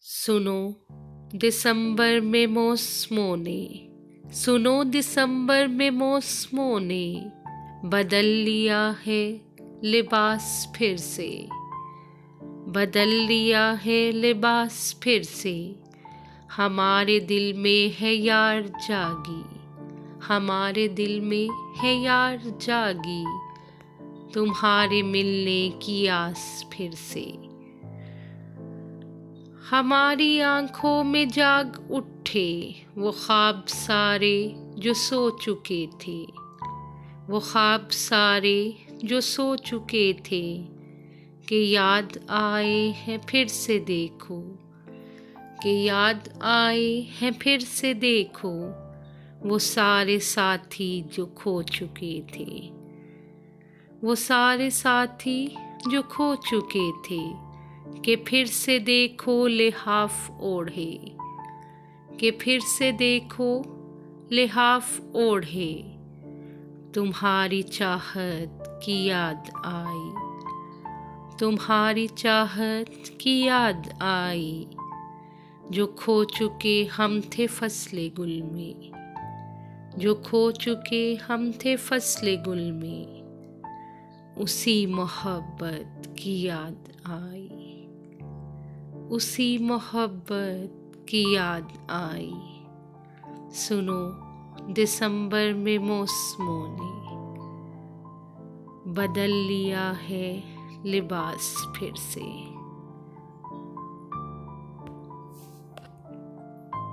सुनो दिसंबर में मौसमों ने, सुनो दिसंबर में मौसमों ने बदल लिया है लिबास फिर से, बदल लिया है लिबास फिर से। हमारे दिल में है यार जागी, हमारे दिल में है यार जागी, तुम्हारे मिलने की आस फिर से। हमारी आंखों में जाग उठे वो ख्वाब सारे जो सो चुके थे, वो ख्वाब सारे जो सो चुके थे, कि याद आए हैं फिर से देखो, कि याद आए हैं फिर से देखो, वो सारे साथी जो खो चुके थे, वो सारे साथी जो खो चुके थे, कि फिर से देखो लिहाफ ओढ़े, कि फिर से देखो लिहाफ ओढ़े, तुम्हारी चाहत की याद आई, तुम्हारी चाहत की याद आई, जो खो चुके हम थे फसले गुल में, जो खो चुके हम थे फसले गुल में, उसी मोहब्बत की याद आई, उसी मोहब्बत की याद आई। सुनो दिसंबर में मौसमों ने बदल लिया है लिबास फिर से।